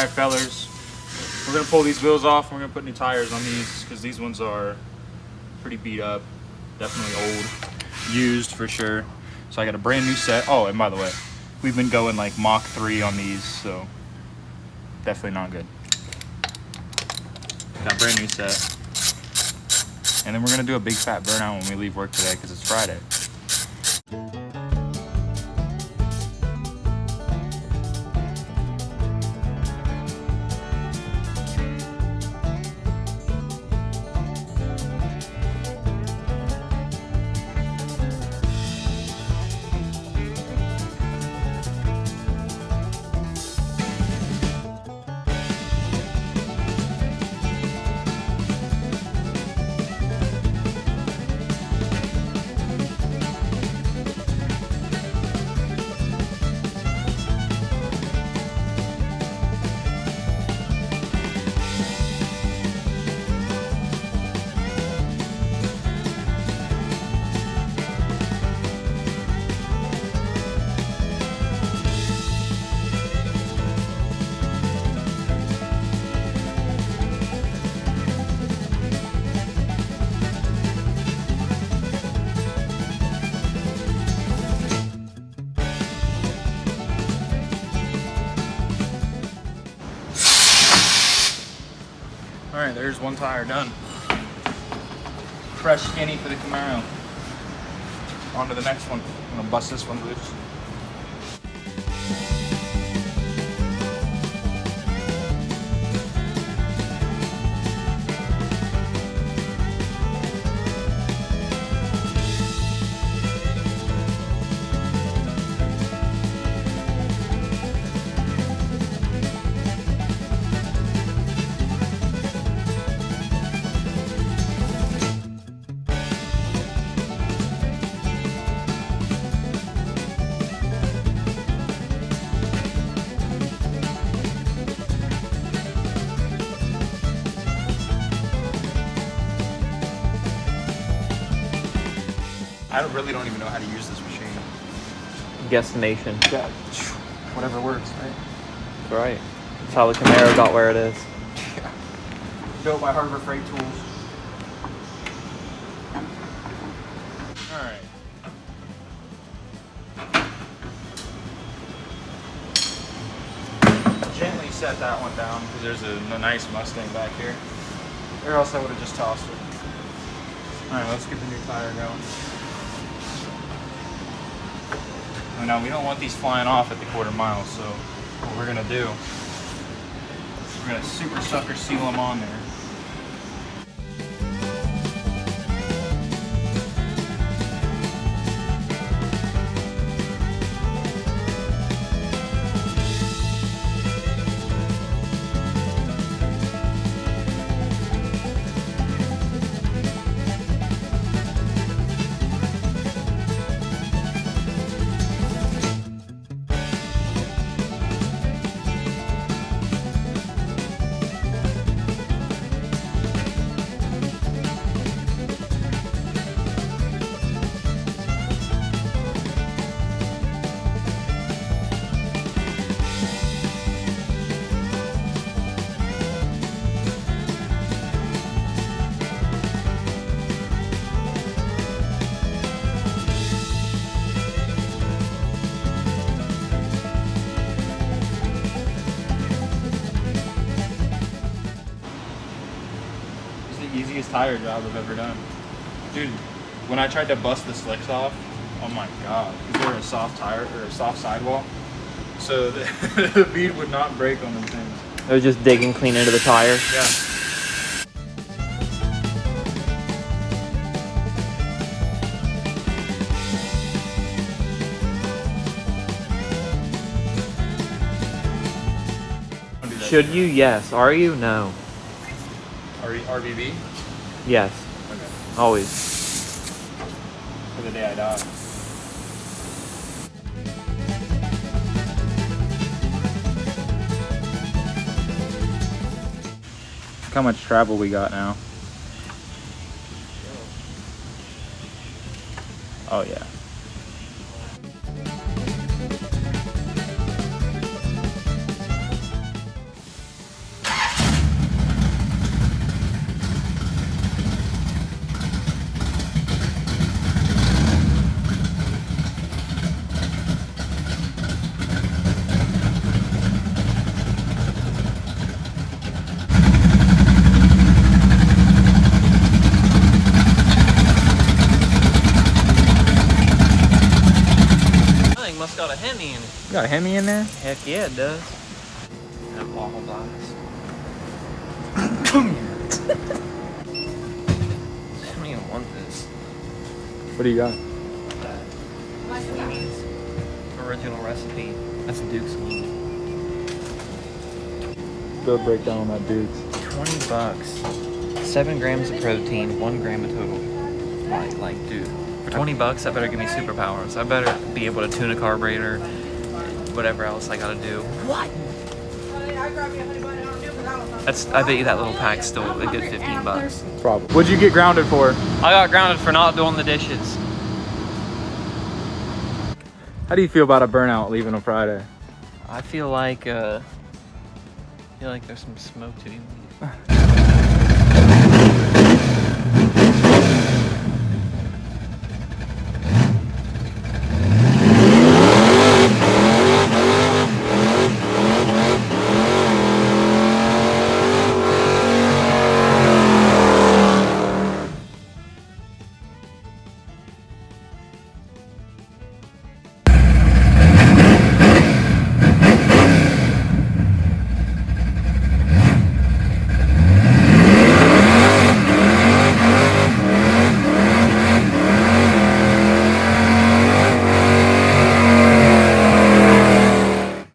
Alright fellas, we're gonna pull these wheels off and we're gonna put new tires on these because these ones are pretty beat up, definitely old, used for sure. So I got a brand new set. Oh, and by the way, we've been going like Mach 3 on these, so definitely not good. Got a brand new set. And then we're gonna do a big fat burnout when we leave work today because it's Friday. Alright, there's one tire done. Fresh skinny for the Camaro. On to the next one. I'm gonna bust this one loose. I really don't even know how to use this machine. Guesstimation. Yeah, whatever works, right? That's right. That's how the Camaro got where it is. Yeah. Built by Harbor Freight Tools. Alright. Gently set that one down because there's a nice Mustang back here. Or else I would have just tossed it. Alright, let's get the new tire going. Now we don't want these flying off at the quarter mile, so what we're gonna do, we're gonna super sucker seal them on there. Easiest tire job I've ever done. Dude, when I tried to bust the slicks off, oh my god, because they're a soft tire or a soft sidewall, so the bead would not break on them things. It was just digging clean into the tire. Yeah. Should you? Yes. Are you? No. RVB? Yes. Okay. Always. For the day I die. Look how much travel we got now. Oh yeah. You got a Hemi in there? Heck yeah, it does. And a Waffle Blast. I don't even want this. What do you got? Original recipe. That's Duke's one. Build breakdown on that Duke's. $20. 7 grams of protein, 1 gram of total. Like, dude. For $20, that better give me superpowers. I better be able to tune a carburetor, whatever else I gotta do. What? I bet you that little pack's still a good $15. Probably. What'd you get grounded for? I got grounded for not doing the dishes. How do you feel about a burnout leaving on Friday? I feel like there's some smoke to be made.